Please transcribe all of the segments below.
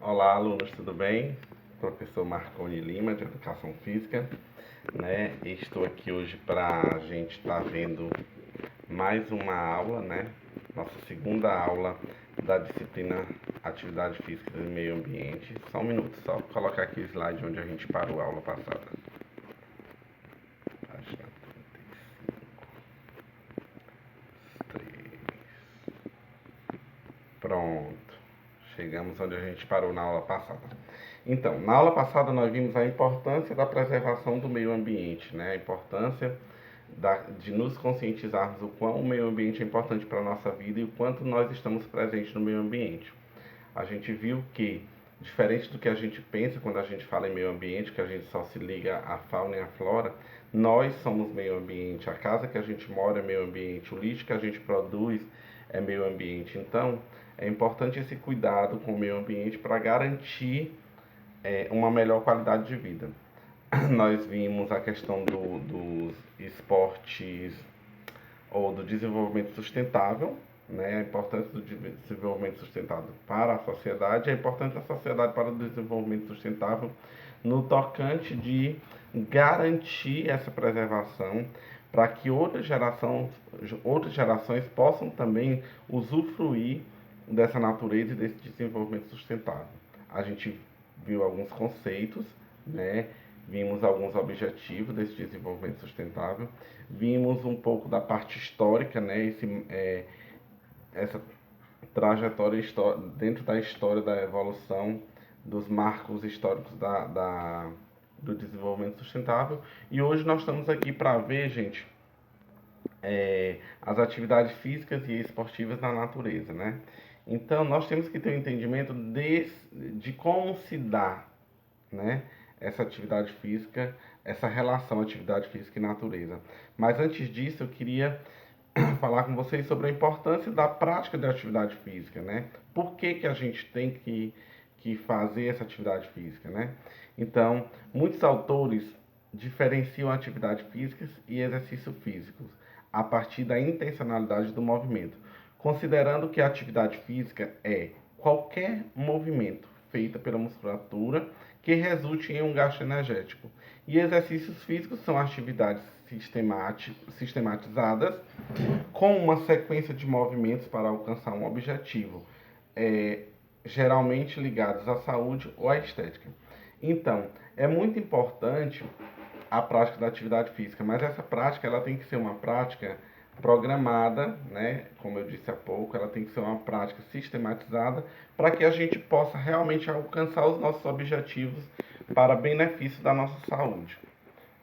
Olá, alunos, tudo bem? Professor Marconi Lima, de Educação Física, né? Estou aqui hoje para a gente estar vendo mais uma aula, né? Nossa segunda aula da disciplina Atividade Física e Meio Ambiente. Só um minuto, só colocar aqui o slide onde a gente parou a aula passada. Página 35. Pronto. Chegamos onde a gente parou na aula passada. Então, na aula passada nós vimos a importância da preservação do meio ambiente, né? A importância de nos conscientizarmos o quão o meio ambiente é importante para a nossa vida e o quanto nós estamos presentes no meio ambiente. A gente viu que, diferente do que a gente pensa quando a gente fala em meio ambiente, que a gente só se liga à fauna e à flora, nós somos meio ambiente, a casa que a gente mora é meio ambiente, o lixo que a gente produz é meio ambiente. Então, é importante esse cuidado com o meio ambiente para garantir uma melhor qualidade de vida. Nós vimos a questão dos esportes ou do desenvolvimento sustentável, né? A importância do desenvolvimento sustentável para a sociedade, a importância da sociedade para o desenvolvimento sustentável no tocante de garantir essa preservação para que outras gerações possam também usufruir dessa natureza e desse desenvolvimento sustentável. A gente viu alguns conceitos, né? Vimos alguns objetivos desse desenvolvimento sustentável, vimos um pouco da parte histórica, né? Essa trajetória dentro da história da evolução dos marcos históricos do desenvolvimento sustentável. E hoje nós estamos aqui para ver, gente, as atividades físicas e esportivas na natureza, né? Então, nós temos que ter um entendimento de como se dá, né, essa atividade física, essa relação atividade física e natureza. Mas antes disso, eu queria falar com vocês sobre a importância da prática da atividade física, né? Por que a gente tem que fazer essa atividade física, né? Então, muitos autores diferenciam atividade física e exercício físicos a partir da intencionalidade do movimento, considerando que a atividade física é qualquer movimento feito pela musculatura que resulte em um gasto energético. E exercícios físicos são atividades sistematizadas com uma sequência de movimentos para alcançar um objetivo, geralmente ligados à saúde ou à estética. Então, é muito importante a prática da atividade física, mas essa prática ela tem que ser uma prática programada, né? Como eu disse há pouco, ela tem que ser uma prática sistematizada para que a gente possa realmente alcançar os nossos objetivos para benefício da nossa saúde.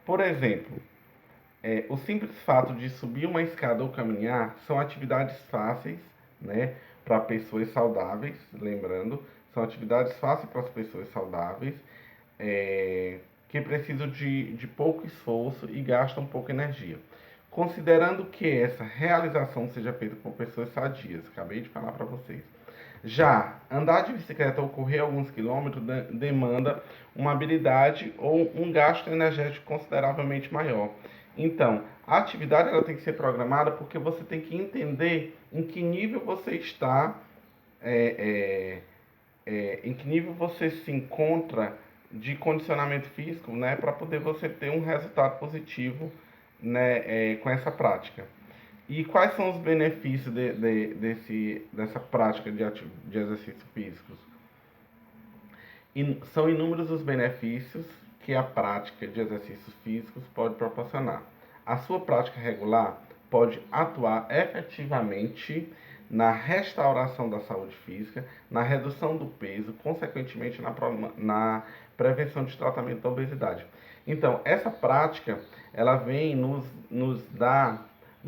Por exemplo, o simples fato de subir uma escada ou caminhar são atividades fáceis, né, para pessoas saudáveis, lembrando, são atividades fáceis para as pessoas saudáveis, que precisam de pouco esforço e gastam pouca energia. Considerando que essa realização seja feita por pessoas sadias, acabei de falar para vocês. Já andar de bicicleta ou correr alguns quilômetros demanda uma habilidade ou um gasto energético consideravelmente maior. Então, a atividade ela tem que ser programada porque você tem que entender em que nível você está, em que nível você se encontra de condicionamento físico, né, para poder você ter um resultado positivo, né, com essa prática. E quais são os benefícios dessa prática de exercícios físicos? São inúmeros os benefícios que a prática de exercícios físicos pode proporcionar. A sua prática regular pode atuar efetivamente na restauração da saúde física, na redução do peso, consequentemente na prevenção de tratamento da obesidade. Então, essa prática, ela vem nos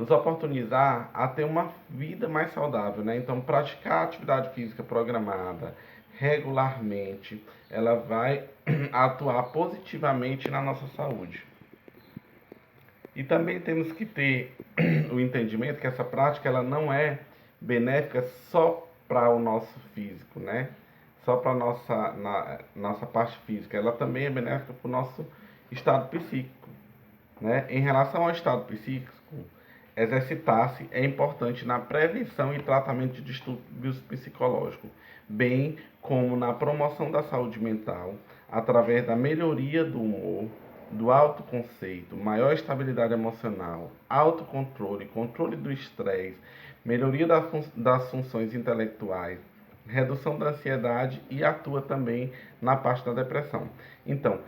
oportunizar a ter uma vida mais saudável, né? Então, praticar atividade física programada regularmente, ela vai atuar positivamente na nossa saúde. E também temos que ter o entendimento que essa prática ela não é benéfica só para o nosso físico, né? Só para a nossa parte física. Ela também é benéfica para o nosso estado psíquico, né? Em relação ao estado psíquico, Exercitar-se é importante na prevenção e tratamento de distúrbios psicológicos, bem como na promoção da saúde mental, através da melhoria do humor, do autoconceito, maior estabilidade emocional, autocontrole, controle do estresse, melhoria das funções intelectuais, redução da ansiedade e atua também na parte da depressão. Então,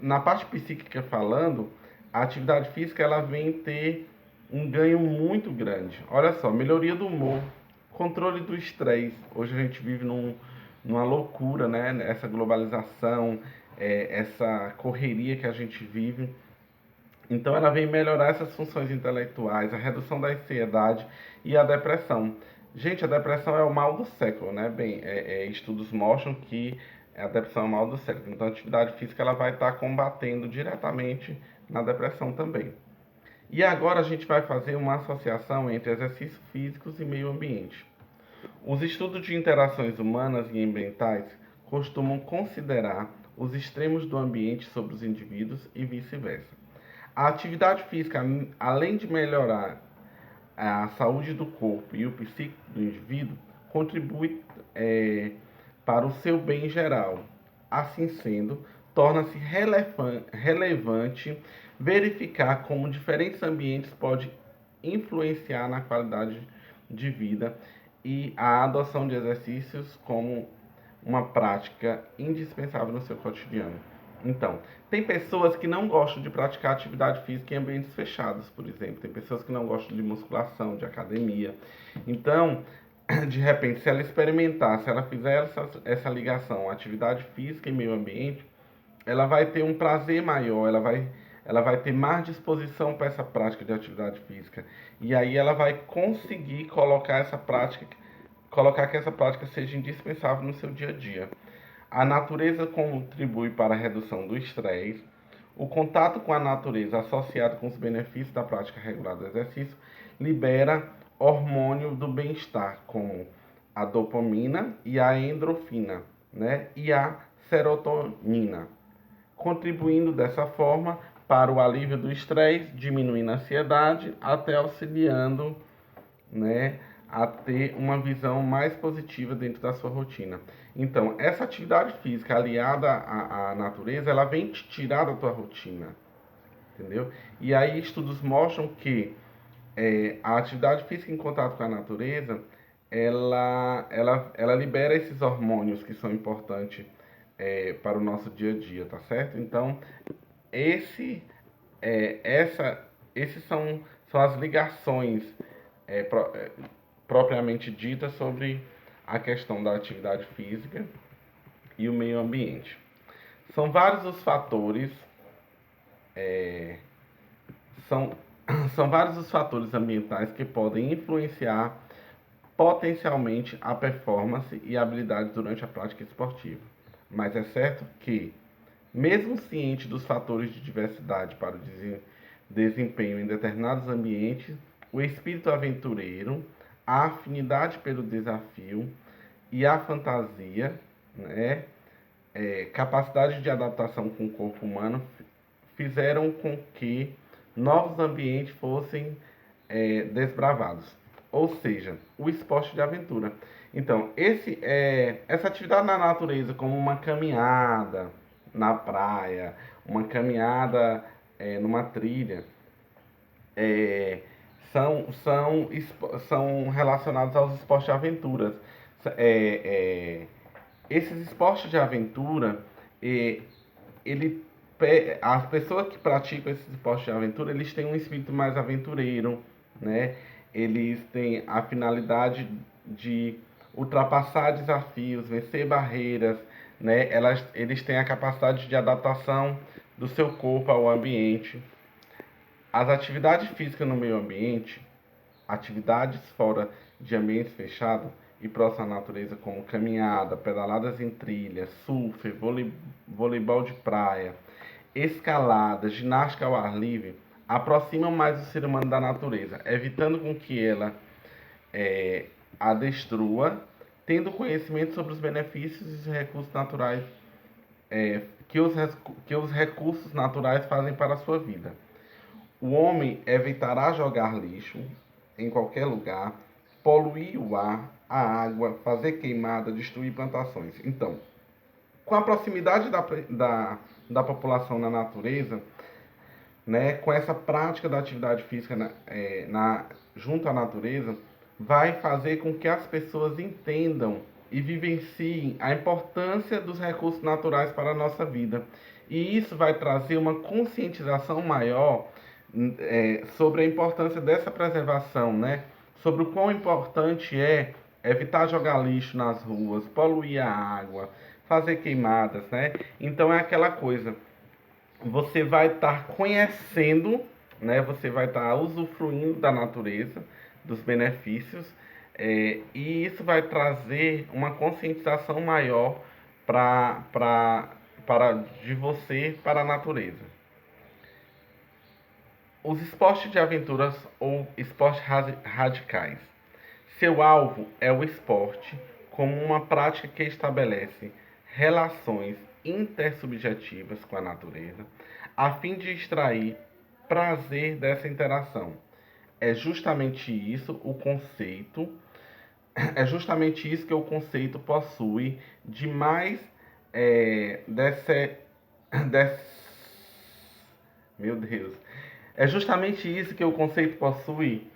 na parte psíquica falando, a atividade física ela vem ter um ganho muito grande. Olha só, melhoria do humor, controle do estresse. Hoje a gente vive numa loucura, né? Essa globalização, essa correria que a gente vive. Então ela vem melhorar essas funções intelectuais, a redução da ansiedade e a depressão. Gente, a depressão é o mal do século, né? Bem, estudos mostram que a depressão é o mal do século. Então a atividade física ela vai estar combatendo diretamente na depressão também. E agora a gente vai fazer uma associação entre exercícios físicos e meio ambiente. Os estudos de interações humanas e ambientais costumam considerar os extremos do ambiente sobre os indivíduos e vice-versa. A atividade física, além de melhorar a saúde do corpo e o psíquico do indivíduo, contribui para o seu bem geral. Assim sendo, torna-se relevante verificar como diferentes ambientes podem influenciar na qualidade de vida e a adoção de exercícios como uma prática indispensável no seu cotidiano. Então, tem pessoas que não gostam de praticar atividade física em ambientes fechados, por exemplo. Tem pessoas que não gostam de musculação, de academia. Então, de repente, se ela experimentar, se ela fizer essa ligação, atividade física e meio ambiente, ela vai ter um prazer maior, ela vai ter mais disposição para essa prática de atividade física. E aí ela vai conseguir colocar que essa prática seja indispensável no seu dia a dia. A natureza contribui para a redução do estresse. O contato com a natureza, associado com os benefícios da prática regular do exercício, libera hormônio do bem-estar, como a dopamina e a endorfina, né? E a serotonina, contribuindo dessa forma para o alívio do estresse, diminuindo a ansiedade, até auxiliando, né, a ter uma visão mais positiva dentro da sua rotina. Então, essa atividade física aliada à natureza, ela vem te tirar da tua rotina, entendeu? E aí estudos mostram que a atividade física em contato com a natureza, ela libera esses hormônios que são importantes para o nosso dia a dia, tá certo? Então, esse, é, essa, esses são as ligações é, pro, é, propriamente ditas sobre a questão da atividade física e o meio ambiente. São vários os fatores, é, são, são vários os fatores ambientais que podem influenciar potencialmente a performance e a habilidade durante a prática esportiva. Mas é certo que, mesmo ciente dos fatores de diversidade para o desempenho em determinados ambientes, o espírito aventureiro, a afinidade pelo desafio e a fantasia, né, capacidade de adaptação com o corpo humano, fizeram com que novos ambientes fossem desbravados. Ou seja, o esporte de aventura. Então, essa atividade na natureza, como uma caminhada na praia, uma caminhada numa trilha, é, são relacionados aos esportes de aventuras. É, é, esses esportes de aventura, ele, as pessoas que praticam esses esportes de aventura, eles têm um espírito mais aventureiro, né? Eles têm a finalidade de ultrapassar desafios, vencer barreiras, né? Eles têm a capacidade de adaptação do seu corpo ao ambiente. As atividades físicas no meio ambiente, atividades fora de ambientes fechados e próximos à natureza, como caminhada, pedaladas em trilha, surf, voleibol de praia, escalada, ginástica ao ar livre, aproximam mais o ser humano da natureza, evitando com que ela a destrua, tendo conhecimento sobre os benefícios e os recursos naturais que os recursos naturais fazem para a sua vida. O homem evitará jogar lixo em qualquer lugar, poluir o ar, a água, fazer queimada, destruir plantações. Então, com a proximidade da população na natureza, né, com essa prática da atividade física junto à natureza, vai fazer com que as pessoas entendam e vivenciem a importância dos recursos naturais para a nossa vida. E isso vai trazer uma conscientização maior sobre a importância dessa preservação, né? Sobre o quão importante é evitar jogar lixo nas ruas, poluir a água, fazer queimadas, né? Então é aquela coisa, você vai estar conhecendo, né? Você vai estar usufruindo da natureza, dos benefícios, e isso vai trazer uma conscientização maior de você para a natureza. Os esportes de aventuras ou esportes radicais. Seu alvo é o esporte como uma prática que estabelece relações intersubjetivas com a natureza, a fim de extrair prazer dessa interação. É justamente isso o conceito, é justamente isso que o conceito possui de mais desse, meu Deus, é justamente isso que o conceito possui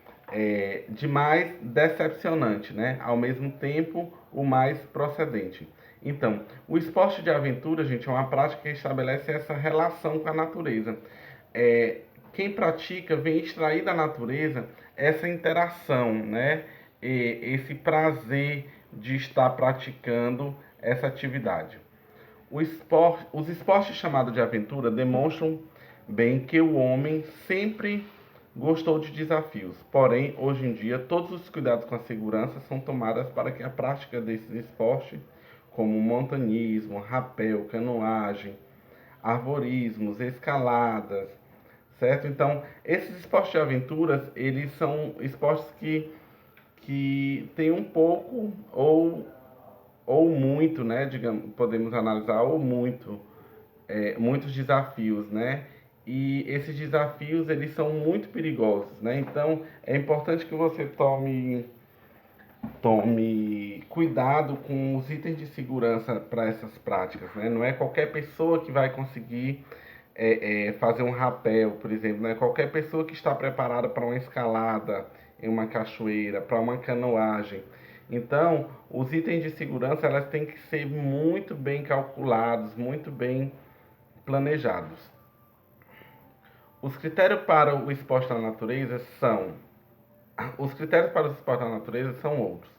de mais decepcionante, né? Ao mesmo tempo, o mais procedente. Então, o esporte de aventura, gente, é uma prática que estabelece essa relação com a natureza. Quem pratica vem extrair da natureza essa interação, né? Esse prazer de estar praticando essa atividade. Os esportes chamados de aventura demonstram bem que o homem sempre gostou de desafios. Porém, hoje em dia, todos os cuidados com a segurança são tomados para que a prática desses esportes, como montanismo, rapel, canoagem, arborismos, escaladas, certo? Então, esses esportes de aventuras, eles são esportes que têm um pouco ou muito, né, digamos, podemos analisar, ou muito, muitos desafios, né? E esses desafios, eles são muito perigosos, né? Então, é importante que você tome cuidado com os itens de segurança para essas práticas, né? Não é qualquer pessoa que vai conseguir fazer um rapel, por exemplo, não é qualquer pessoa que está preparada para uma escalada em uma cachoeira, para uma canoagem. Então, os itens de segurança, elas têm que ser muito bem calculados, muito bem planejados. Os critérios para o esporte na natureza são Os critérios para o esporte na natureza são outros.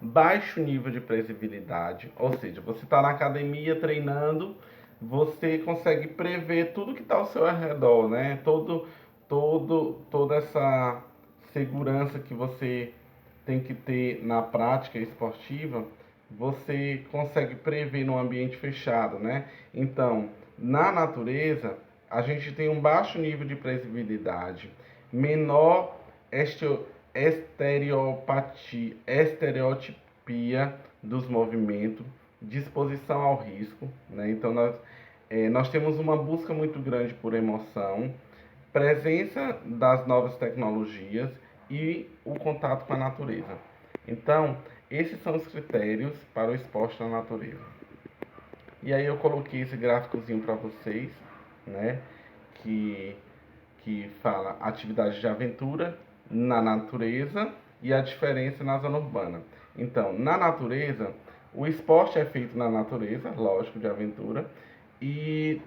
Baixo nível de previsibilidade, ou seja, você está na academia treinando, você consegue prever tudo que está ao seu redor, né? Toda essa segurança que você tem que ter na prática esportiva, você consegue prever no ambiente fechado, né? Então, na natureza, a gente tem um baixo nível de previsibilidade, menor estereotipia dos movimentos, disposição ao risco, né? Então nós temos uma busca muito grande por emoção, presença das novas tecnologias e o contato com a natureza. Então, esses são os critérios para o esporte na natureza. E aí eu coloquei esse gráficozinho para vocês, né? Que fala atividade de aventura na natureza e a diferença na zona urbana. Então, na natureza, o esporte é feito na natureza, lógico, de aventura, e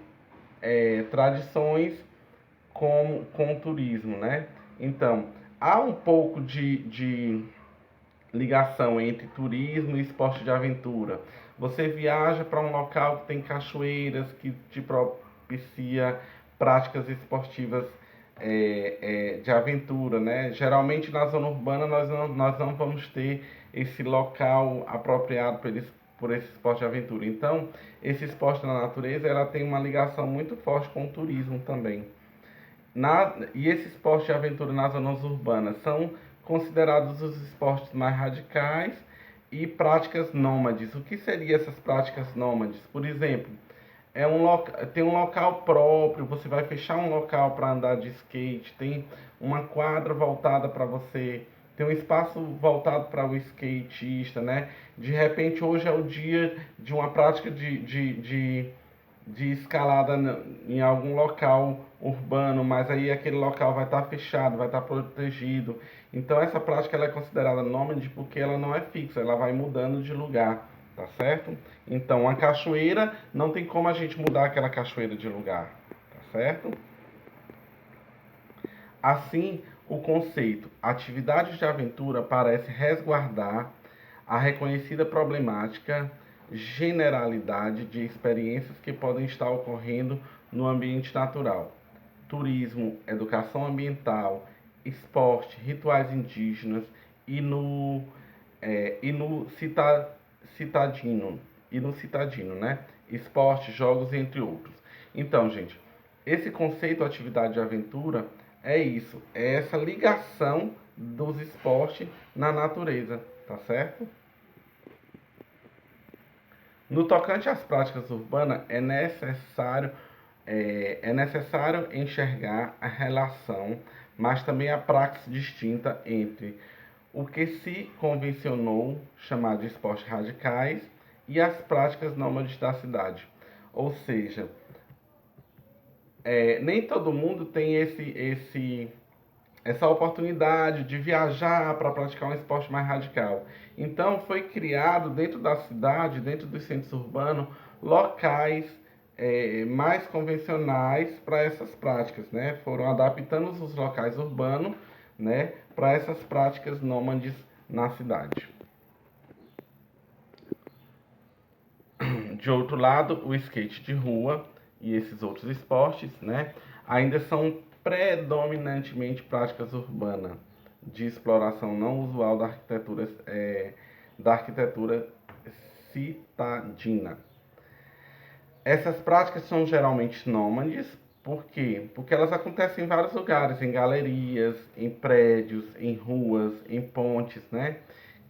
tradições com o turismo, né? Então, há um pouco de ligação entre turismo e esporte de aventura. Você viaja para um local que tem cachoeiras, que te propicia práticas esportivas de aventura, né? Geralmente na zona urbana nós não vamos ter esse local apropriado por esse esporte de aventura. Então, esse esporte na natureza ela tem uma ligação muito forte com o turismo também. E esses esportes de aventura nas zonas urbanas são considerados os esportes mais radicais e práticas nômades. O que seriam essas práticas nômades? Por exemplo, tem um local próprio, você vai fechar um local para andar de skate, tem uma quadra voltada para você, tem um espaço voltado para o skatista, né? De repente, hoje é o dia de uma prática de escalada em algum local urbano, mas aí aquele local vai estar fechado, vai estar protegido. Então essa prática ela é considerada nômade porque ela não é fixa, ela vai mudando de lugar, tá certo? Então a cachoeira não tem como a gente mudar aquela cachoeira de lugar, tá certo? Assim, o conceito atividade de aventura parece resguardar a reconhecida problemática generalidade de experiências que podem estar ocorrendo no ambiente natural. Turismo, educação ambiental, esporte, rituais indígenas e citadino, citadino, né? Esporte, jogos, entre outros. Então, gente, esse conceito atividade de aventura é isso, é essa ligação dos esportes na natureza, tá certo? No tocante às práticas urbanas, é necessário enxergar a relação, mas também a praxis distinta entre o que se convencionou chamar de esportes radicais e as práticas nômades da cidade. Ou seja, nem todo mundo tem essa oportunidade de viajar para praticar um esporte mais radical. Então, foi criado dentro da cidade, dentro dos centros urbanos, locais mais convencionais para essas práticas, né? Foram adaptando os locais urbanos, né, para essas práticas nômades na cidade. De outro lado, o skate de rua e esses outros esportes, né, ainda são predominantemente práticas urbanas de exploração não usual da arquitetura citadina. Essas práticas são geralmente nômades, por quê? Porque elas acontecem em vários lugares, em galerias, em prédios, em ruas, em pontes, né?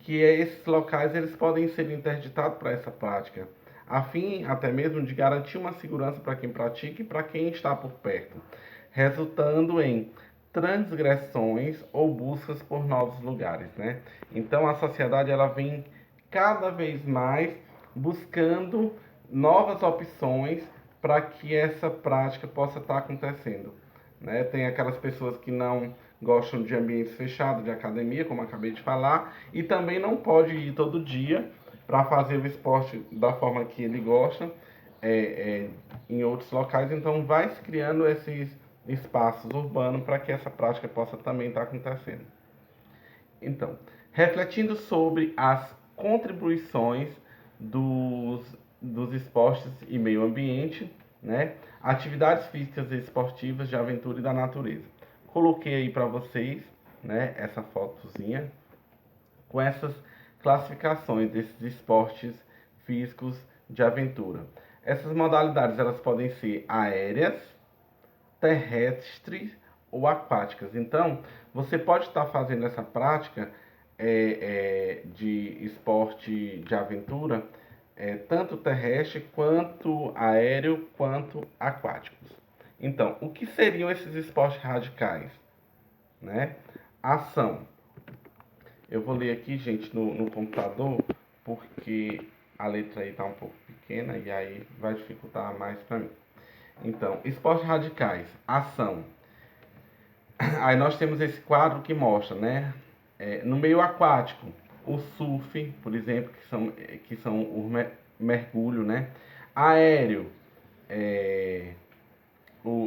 Que esses locais eles podem ser interditados para essa prática, a fim até mesmo de garantir uma segurança para quem pratica e para quem está por perto, resultando em transgressões ou buscas por novos lugares, né? Então a sociedade ela vem cada vez mais buscando novas opções para que essa prática possa estar acontecendo, né? Tem aquelas pessoas que não gostam de ambientes fechados, de academia, como acabei de falar, e também não pode ir todo dia para fazer o esporte da forma que ele gosta em outros locais, então vai se criando esses espaços urbanos para que essa prática possa também estar acontecendo. Então, refletindo sobre as contribuições dos, dos esportes e meio ambiente, né? Atividades físicas e esportivas de aventura e da natureza. Coloquei aí para vocês, né, essa fotozinha com essas classificações desses esportes físicos de aventura. Essas modalidades elas podem ser aéreas, terrestres ou aquáticas. Então, você pode estar fazendo essa prática de esporte de aventura, tanto terrestre, quanto aéreo, quanto aquáticos. Então, o que seriam esses esportes radicais? Né? Ação. Eu vou ler aqui, gente, no computador, porque a letra aí está um pouco pequena e aí vai dificultar mais para mim. Então, esportes radicais, ação. Aí nós temos esse quadro que mostra, né? No meio aquático, o surf, por exemplo, que são o mergulho, né? Aéreo,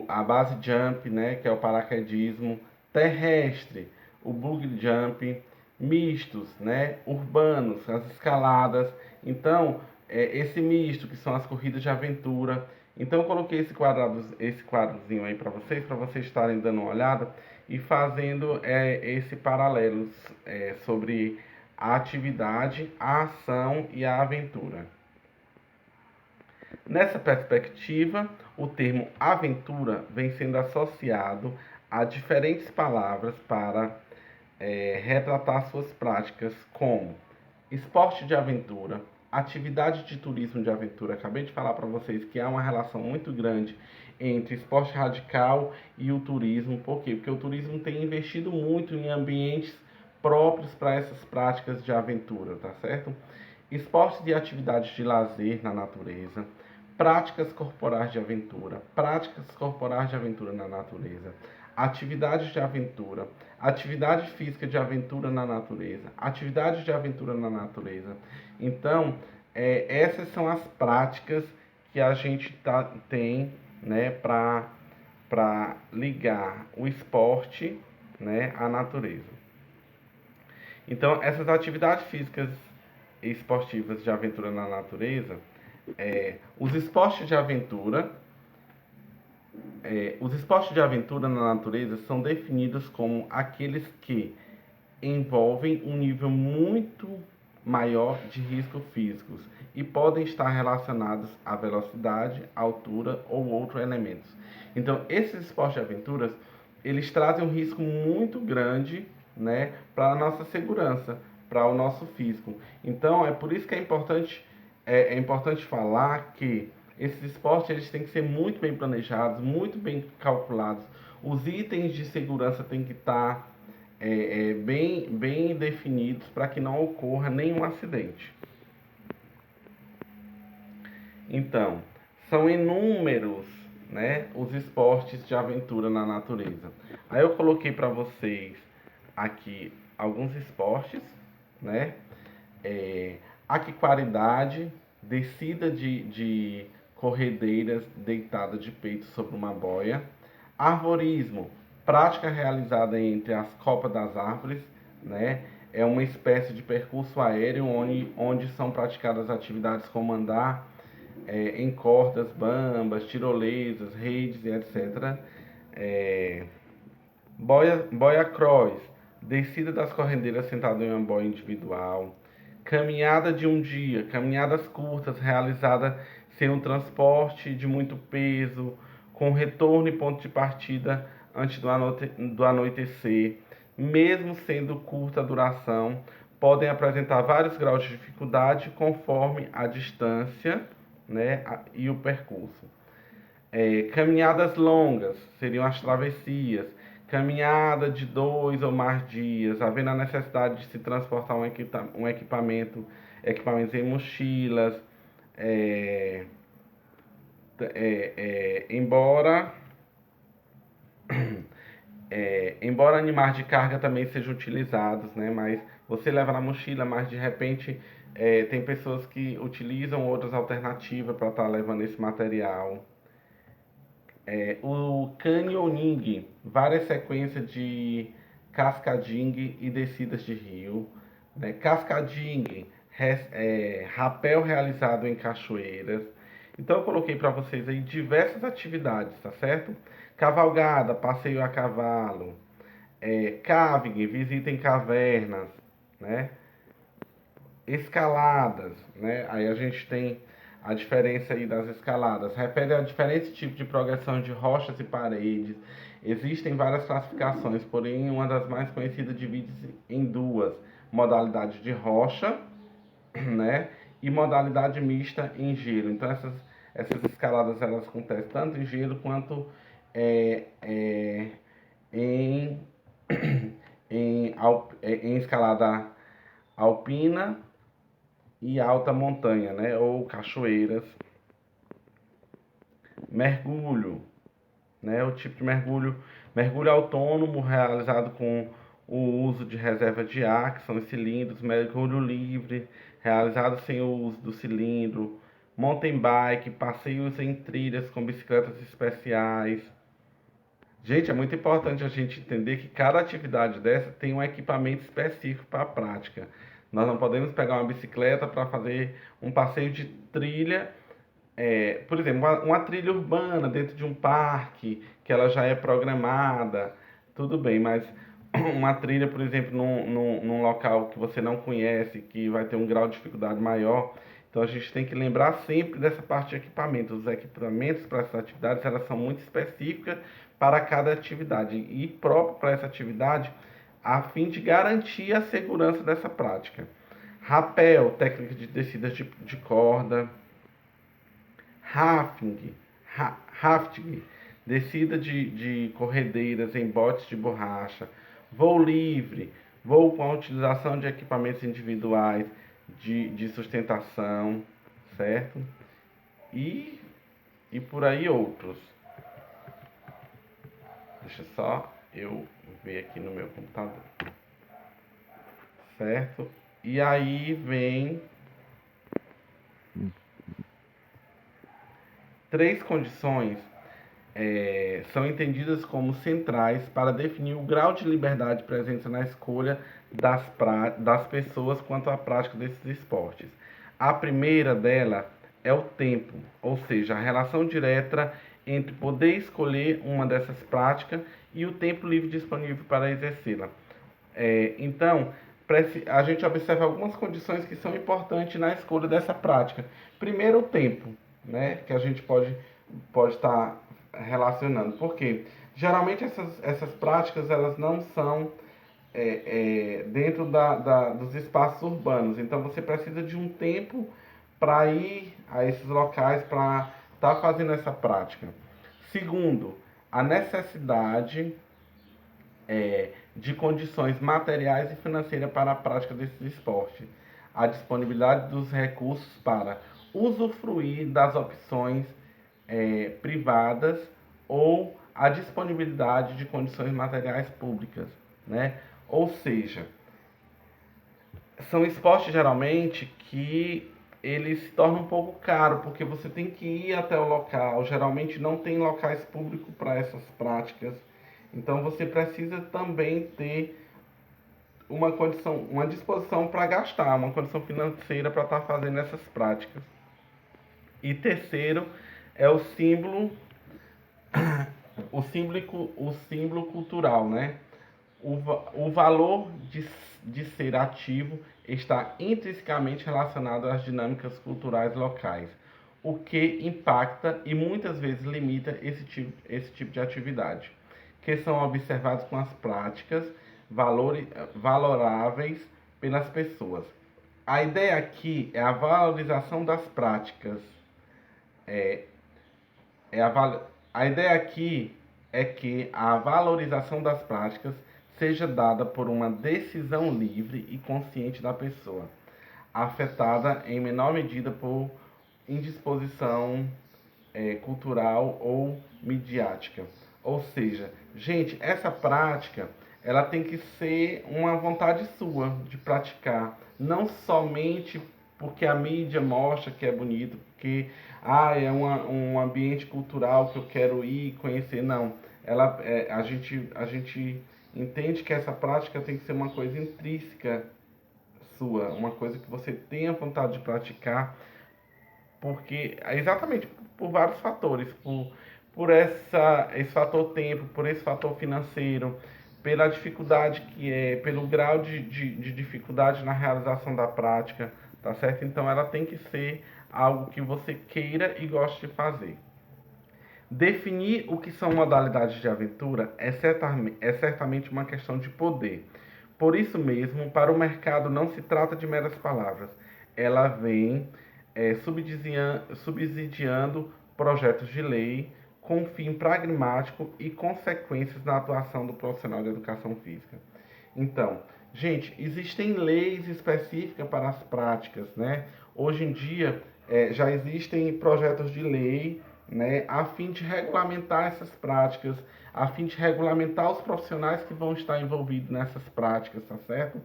a base jump, né? Que é o paraquedismo. Terrestre, o bungee jump. Mistos, né? Urbanos, as escaladas. Então, esse misto, que são as corridas de aventura. Então eu coloquei esse quadrozinho aí para vocês estarem dando uma olhada e fazendo esse paralelo sobre a atividade, a ação e a aventura. Nessa perspectiva, o termo aventura vem sendo associado a diferentes palavras para retratar suas práticas, como esporte de aventura, atividade de turismo de aventura. Acabei de falar para vocês que há uma relação muito grande entre esporte radical e o turismo. Por quê? Porque o turismo tem investido muito em ambientes próprios para essas práticas de aventura, tá certo? Esportes e atividades de lazer na natureza, práticas corporais de aventura na natureza, atividades de aventura, atividade física de aventura na natureza, atividades de aventura na natureza. Então, essas são as práticas que a gente tem, né, para ligar o esporte, né, à natureza. Então, essas atividades físicas e esportivas de aventura na natureza, os esportes de aventura, na natureza são definidos como aqueles que envolvem um nível muito maior de riscos físicos e podem estar relacionados à velocidade, altura ou outros elementos. Então, esses esportes de aventuras, eles trazem um risco muito grande, né, para a nossa segurança, para o nosso físico. Então, é por isso que é importante falar que esses esportes eles têm que ser muito bem planejados, muito bem calculados. Os itens de segurança têm que estar bem definidos para que não ocorra nenhum acidente. Então, são inúmeros, né, os esportes de aventura na natureza. Aí eu coloquei para vocês aqui alguns esportes, né? Aquaridade, descida de corredeiras deitada de peito sobre uma boia. Arvorismo, prática realizada entre as copas das árvores, né? É uma espécie de percurso aéreo onde são praticadas atividades como andar em cordas bambas, tirolesas, redes e etc. Boia cross, descida das correndeiras sentado em uma boia individual. Caminhada de um dia, caminhadas curtas realizada sem um transporte de muito peso, com retorno e ponto de partida antes do anoitecer. Mesmo sendo curta a duração, podem apresentar vários graus de dificuldade conforme a distância, né, e o percurso. Caminhadas longas seriam as travessias. Caminhada de 2 ou mais dias, havendo a necessidade de se transportar equipamentos em mochilas, embora animais de carga também sejam utilizados, né? Mas você leva na mochila, mas de repente tem pessoas que utilizam outras alternativas para estar levando esse material. O canyoning, várias sequências de cascading e descidas de rio, né? Cascading, rapel realizado em cachoeiras. Então eu coloquei para vocês aí diversas atividades, tá certo? Cavalgada, passeio a cavalo, caving, visita em cavernas, né? Escaladas, né? Aí a gente tem a diferença aí das escaladas. Refere a diferentes tipos de progressão de rochas e paredes. Existem várias classificações, porém uma das mais conhecidas divide-se em duas: modalidade de rocha, né? E modalidade mista em gelo. Então essas escaladas elas acontecem tanto em gelo quanto em, em escalada alpina e alta montanha, né? Ou cachoeiras. Mergulho, né? O tipo de mergulho autônomo realizado com o uso de reserva de ar, que são os cilindros. Mergulho livre, realizado sem o uso do cilindro. Mountain bike, passeios em trilhas com bicicletas especiais. Gente, é muito importante a gente entender que cada atividade dessa tem um equipamento específico para a prática. Nós não podemos pegar uma bicicleta para fazer um passeio de trilha, por exemplo, uma trilha urbana dentro de um parque, que ela já é programada, tudo bem, mas uma trilha, por exemplo, num local que você não conhece, que vai ter um grau de dificuldade maior. Então a gente tem que lembrar sempre dessa parte de equipamentos. Os equipamentos para essas atividades elas são muito específicas para cada atividade e próprio para essa atividade, a fim de garantir a segurança dessa prática. Rapel, técnica de descida de corda. Rafting, rafting, descida de corredeiras em botes de borracha. Voo livre, voo com a utilização de equipamentos individuais de sustentação, certo? E por aí outros. Deixa só eu ver aqui no meu computador. Certo? E aí vem três condições são entendidas como centrais para definir o grau de liberdade presente na escolha das pessoas quanto à prática desses esportes. A primeira dela é o tempo, ou seja, a relação direta entre poder escolher uma dessas práticas e o tempo livre disponível para exercê-la. Então, a gente observa algumas condições que são importantes na escolha dessa prática. Primeiro, o tempo, né, que a gente pode estar relacionando. Por quê? Geralmente essas práticas elas não são dentro dos espaços urbanos. Então você precisa de um tempo para ir a esses locais para estar fazendo essa prática. Segundo, a necessidade de condições materiais e financeiras para a prática desses esportes. A disponibilidade dos recursos para usufruir das opções privadas ou a disponibilidade de condições materiais públicas, né? Ou seja, são esportes geralmente que eles se tornam um pouco caro porque você tem que ir até o local. Geralmente não tem locais públicos para essas práticas. Então você precisa também ter uma condição, uma disposição para gastar, uma condição financeira para estar fazendo essas práticas. E terceiro é o símbolo cultural, né? O valor de ser ativo está intrinsecamente relacionado às dinâmicas culturais locais, o que impacta e muitas vezes limita esse tipo de atividade, que são observados com as práticas valoráveis pelas pessoas. A ideia aqui é a valorização das práticas. É, a ideia aqui é que a valorização das práticas seja dada por uma decisão livre e consciente da pessoa, afetada em menor medida por indisposição cultural ou midiática. Ou seja, gente, essa prática ela tem que ser uma vontade sua de praticar, não somente porque a mídia mostra que é bonito, porque é um ambiente cultural que eu quero ir conhecer, não. A gente entende que essa prática tem que ser uma coisa intrínseca sua, uma coisa que você tenha vontade de praticar, porque exatamente por vários fatores, por esse fator tempo, por esse fator financeiro, pela dificuldade que pelo grau de dificuldade na realização da prática, tá certo? Então ela tem que ser algo que você queira e goste de fazer. Definir o que são modalidades de aventura é certamente uma questão de poder. Por isso mesmo, para o mercado não se trata de meras palavras. Ela vem subsidiando projetos de lei com fim pragmático e consequências na atuação do profissional de educação física. Então, gente, existem leis específicas para as práticas, né? Hoje em dia já existem projetos de lei, né, a fim de regulamentar essas práticas, a fim de regulamentar os profissionais que vão estar envolvidos nessas práticas, tá certo?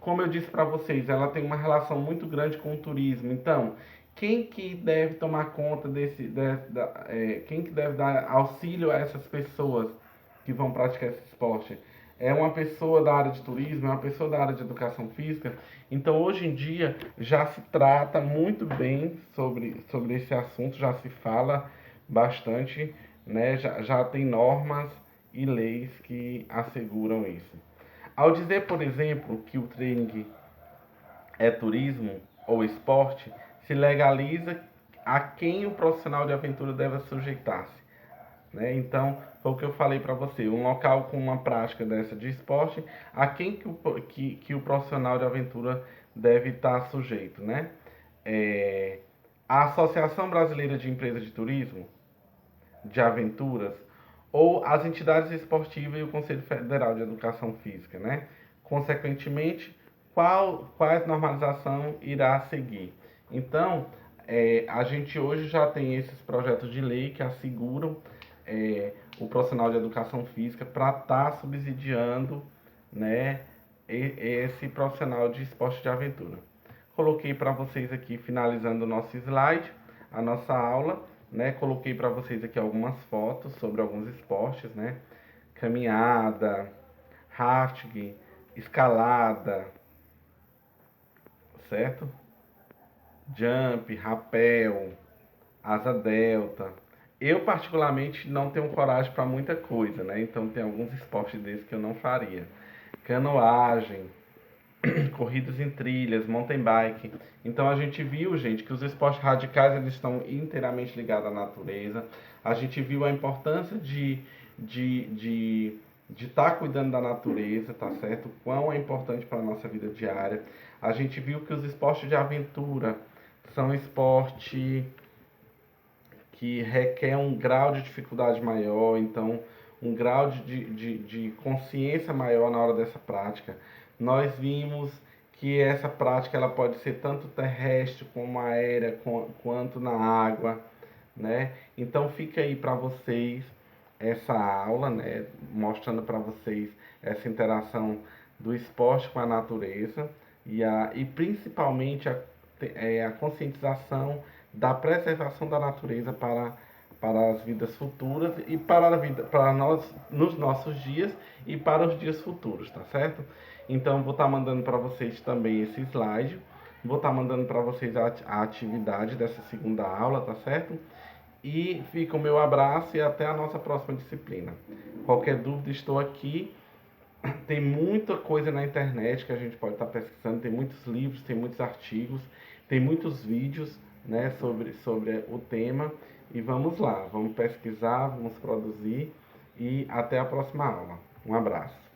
Como eu disse para vocês, ela tem uma relação muito grande com o turismo. Então, quem que deve tomar conta quem que deve dar auxílio a essas pessoas que vão praticar esse esporte? É uma pessoa da área de turismo, é uma pessoa da área de educação física. Então, hoje em dia, já se trata muito bem sobre esse assunto, já se fala bastante, né? Já tem normas e leis que asseguram isso. Ao dizer, por exemplo, que o training é turismo ou esporte, se legaliza a quem o profissional de aventura deve sujeitar-se, né? Então, foi o que eu falei para você, um local com uma prática dessa de esporte, a quem que o profissional de aventura deve estar sujeito, né? A Associação Brasileira de Empresas de Turismo, de Aventuras, ou as entidades esportivas e o Conselho Federal de Educação Física, né? Consequentemente, quais normalização irá seguir? Então, a gente hoje já tem esses projetos de lei que asseguram o profissional de educação física para estar subsidiando, né, esse profissional de esporte de aventura. Coloquei para vocês aqui, finalizando o nosso slide, a nossa aula, né? Coloquei para vocês aqui algumas fotos sobre alguns esportes, né? Caminhada, rafting, escalada, certo? Jump, rapel, asa delta. Eu particularmente não tenho coragem para muita coisa, né? Então tem alguns esportes desses que eu não faria. Canoagem, corridas em trilhas, mountain bike. Então a gente viu, gente, que os esportes radicais eles estão inteiramente ligados à natureza. A gente viu a importância de estar cuidando da natureza, tá certo? O quão é importante para a nossa vida diária. A gente viu que os esportes de aventura são esportes que requer um grau de dificuldade maior, então um grau de consciência maior na hora dessa prática. Nós vimos que essa prática ela pode ser tanto terrestre como aérea, quanto na água, né? Então fica aí para vocês essa aula, né? Mostrando para vocês essa interação do esporte com a natureza e principalmente a conscientização da preservação da natureza para as vidas futuras e para a vida, para nós nos nossos dias e para os dias futuros, tá certo? Então vou estar mandando para vocês também esse slide, vou estar mandando para vocês a atividade dessa segunda aula, tá certo? E fica o meu abraço e até a nossa próxima disciplina. Qualquer dúvida, estou aqui. Tem muita coisa na internet que a gente pode estar pesquisando, tem muitos livros, tem muitos artigos, tem muitos vídeos, né, sobre o tema. E vamos lá, vamos pesquisar, vamos produzir e até a próxima aula. Um abraço.